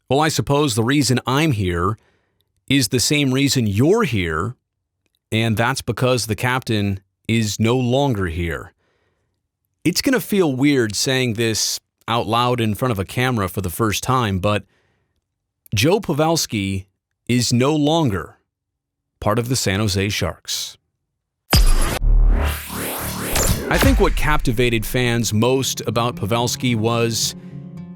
Well, I suppose the reason I'm here is the same reason you're here, and that's because the captain is no longer here. It's going to feel weird saying this out loud in front of a camera for the first time, but Joe Pavelski is no longer part of the San Jose Sharks. I think what captivated fans most about Pavelski was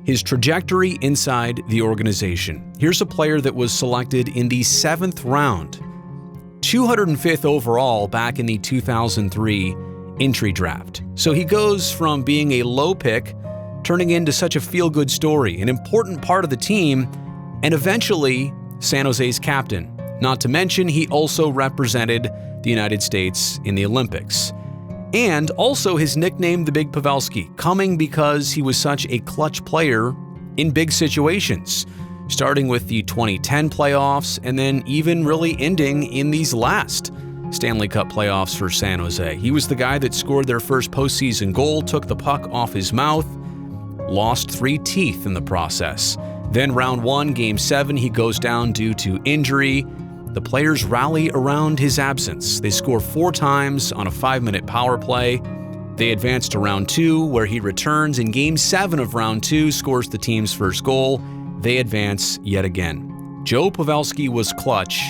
his trajectory inside the organization. Here's a player that was selected in the 7th round, 205th overall back in the 2003 entry draft. So he goes from being a low pick, turning into such a feel-good story, an important part of the team, and eventually San Jose's captain. Not to mention, he also represented the United States in the Olympics. And also his nickname, the Big Pavelski, coming because he was such a clutch player in big situations, starting with the 2010 playoffs and then even really ending in these last Stanley Cup playoffs for San Jose. He was the guy that scored their first postseason goal, took the puck off his mouth, lost 3 teeth in the process. Then round 1, game 7, he goes down due to injury. The players rally around his absence. They score 4 times on a 5-minute power play. They advance to round 2, where he returns in game 7 of round 2, scores the team's first goal. They advance yet again. Joe Pavelski was clutch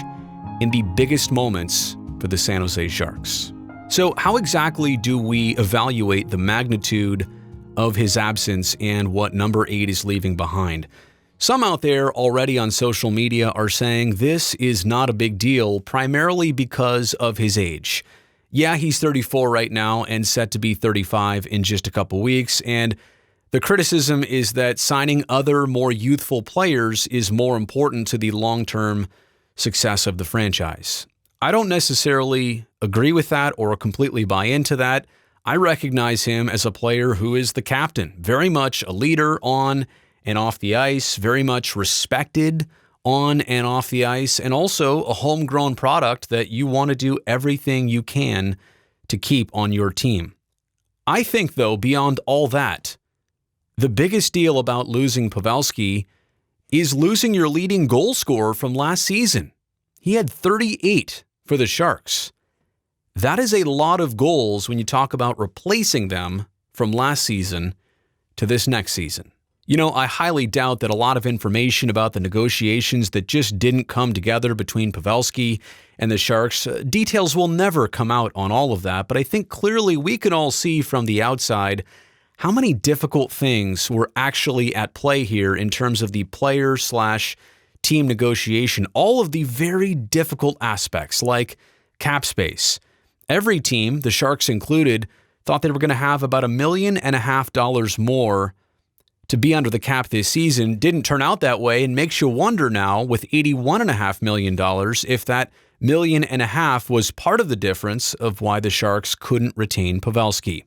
in the biggest moments for the San Jose Sharks. So how exactly do we evaluate the magnitude of his absence and what number 8 is leaving behind? Some out there already on social media are saying this is not a big deal, primarily because of his age. Yeah, he's 34 right now and set to be 35 in just a couple weeks, and the criticism is that signing other, more youthful players is more important to the long-term success of the franchise. I don't necessarily agree with that or completely buy into that. I recognize him as a player who is the captain, very much a leader on and off the ice, very much respected on and off the ice, and also a homegrown product that you want to do everything you can to keep on your team. I think, though, beyond all that, the biggest deal about losing Pavelski is losing your leading goal scorer from last season. He had 38 for the Sharks. That is a lot of goals when you talk about replacing them from last season to this next season. You know, I highly doubt that a lot of information about the negotiations that just didn't come together between Pavelski and the Sharks, details will never come out on all of that, but I think clearly we can all see from the outside how many difficult things were actually at play here in terms of the player/team negotiation, all of the very difficult aspects like cap space. Every team, the Sharks included, thought they were going to have about $1.5 million more to be under the cap this season. Didn't turn out that way, and makes you wonder now with $81.5 million if that $1.5 million was part of the difference of why the Sharks couldn't retain Pavelski.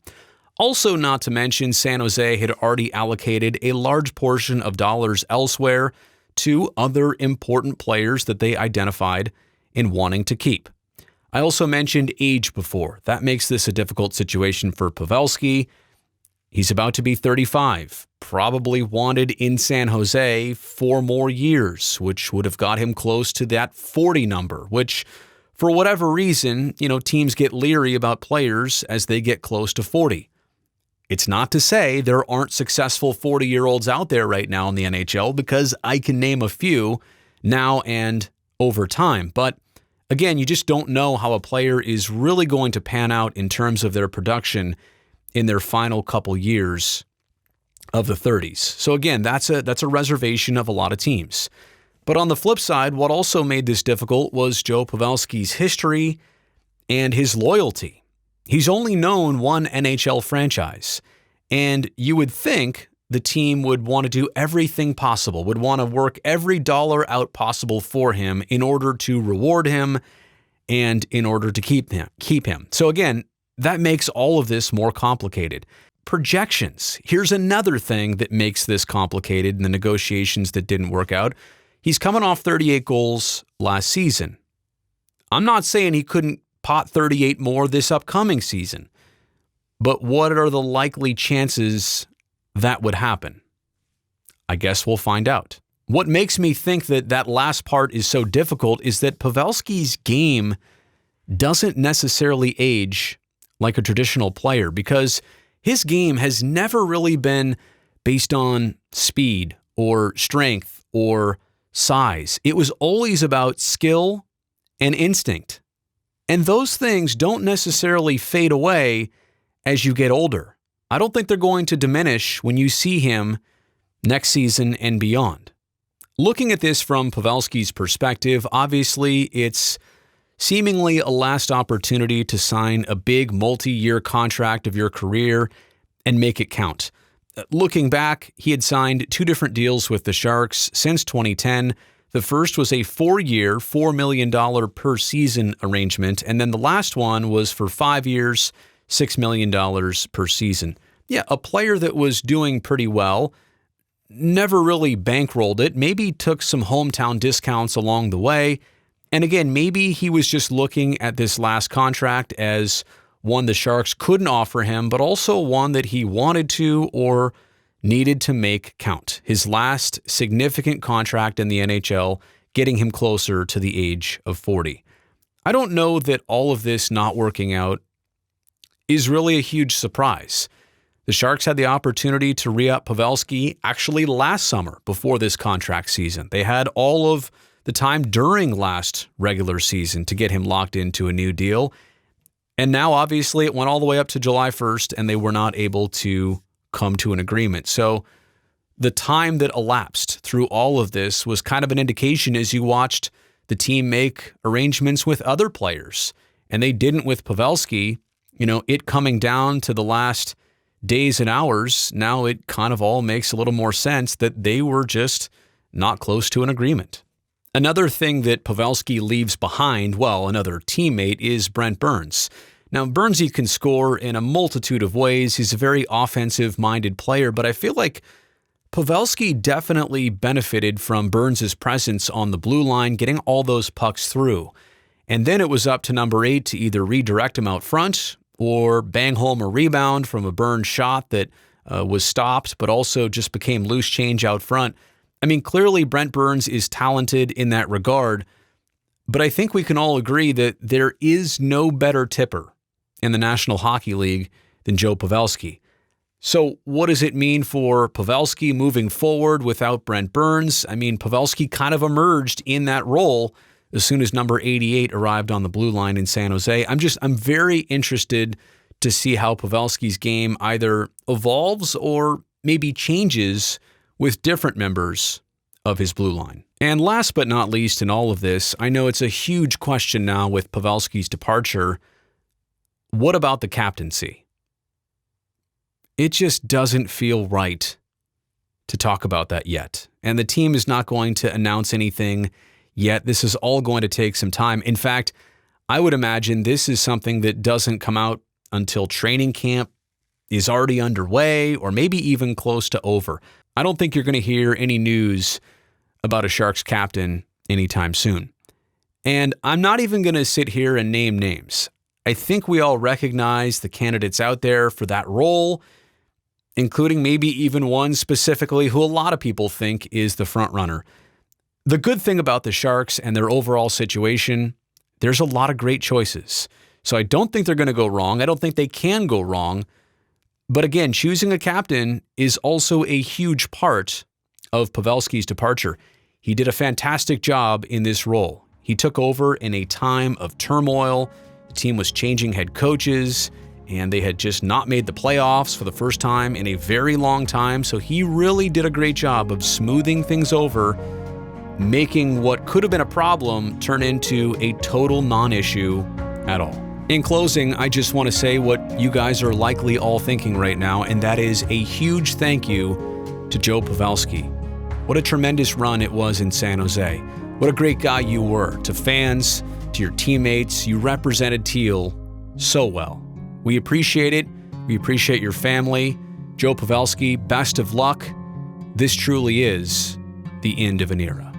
Also, not to mention, San Jose had already allocated a large portion of dollars elsewhere to other important players that they identified in wanting to keep. I also mentioned age before. That makes this a difficult situation for Pavelski. He's about to be 35, probably wanted in San Jose 4 more years, which would have got him close to that 40 number, which for whatever reason, teams get leery about players as they get close to 40. It's not to say there aren't successful 40-year-olds out there right now in the NHL, because I can name a few now and over time. But again, you just don't know how a player is really going to pan out in terms of their production in their final couple years of the 30s. So again, that's a reservation of a lot of teams. But on the flip side, what also made this difficult was Joe Pavelski's history and his loyalty. He's only known one NHL franchise, and you would think the team would want to do everything possible, would want to work every dollar out possible for him in order to reward him and in order to keep him. So again, that makes all of this more complicated. Projections. Here's another thing that makes this complicated in the negotiations that didn't work out. He's coming off 38 goals last season. I'm not saying he couldn't pot 38 more this upcoming season, but what are the likely chances that would happen? I guess we'll find out. What makes me think that that last part is so difficult is that Pavelski's game doesn't necessarily age like a traditional player, because his game has never really been based on speed or strength or size. It was always about skill and instinct. And those things don't necessarily fade away as you get older. I don't think they're going to diminish when you see him next season and beyond. Looking at this from Pavelski's perspective, obviously it's seemingly a last opportunity to sign a big multi-year contract of your career and make it count. Looking back, he had signed 2 different deals with the Sharks since 2010. The first was a 4-year, $4 million per season arrangement, and then the last one was for 5 years, $6 million per season. Yeah, a player that was doing pretty well, never really bankrolled it, maybe took some hometown discounts along the way, and again, maybe he was just looking at this last contract as one the Sharks couldn't offer him, but also one that he wanted to or needed to make count. His last significant contract in the NHL, getting him closer to the age of 40. I don't know that all of this not working out is really a huge surprise. The Sharks had the opportunity to re-up Pavelski actually last summer before this contract season. They had all of the time during last regular season to get him locked into a new deal. And now, obviously, it went all the way up to July 1st, and they were not able to come to an agreement. So the time that elapsed through all of this was kind of an indication as you watched the team make arrangements with other players. And they didn't with Pavelski. You know, it coming down to the last days and hours, now it kind of all makes a little more sense that they were just not close to an agreement. Another thing that Pavelski leaves behind, well, another teammate, is Brent Burns. Now, Burnsy can score in a multitude of ways. He's a very offensive-minded player, but I feel like Pavelski definitely benefited from Burns' presence on the blue line, getting all those pucks through. And then it was up to number 8 to either redirect him out front or bang home a rebound from a Burns shot that was stopped, but also just became loose change out front. I mean, clearly Brent Burns is talented in that regard, but I think we can all agree that there is no better tipper in the National Hockey League than Joe Pavelski. So what does it mean for Pavelski moving forward without Brent Burns? I mean, Pavelski kind of emerged in that role as soon as number 88 arrived on the blue line in San Jose. I'm very interested to see how Pavelski's game either evolves or maybe changes with different members of his blue line. And last but not least in all of this, I know it's a huge question now with Pavelski's departure. What about the captaincy? It just doesn't feel right to talk about that yet. And the team is not going to announce anything yet. This is all going to take some time. In fact, I would imagine this is something that doesn't come out until training camp is already underway or maybe even close to over. I don't think you're going to hear any news about a Sharks captain anytime soon. And I'm not even going to sit here and name names. I think we all recognize the candidates out there for that role, including maybe even one specifically who a lot of people think is the front runner. The good thing about the Sharks and their overall situation, there's a lot of great choices. So I don't think they're going to go wrong. I don't think they can go wrong. But again, choosing a captain is also a huge part of Pavelski's departure. He did a fantastic job in this role. He took over in a time of turmoil. The team was changing head coaches, and they had just not made the playoffs for the first time in a very long time. So he really did a great job of smoothing things over, making what could have been a problem turn into a total non-issue at all. In closing, I just want to say what you guys are likely all thinking right now, and that is a huge thank you to Joe Pavelski. What a tremendous run it was in San Jose. What a great guy you were to fans, to your teammates. You represented Teal so well. We appreciate it. We appreciate your family. Joe Pavelski, best of luck. This truly is the end of an era.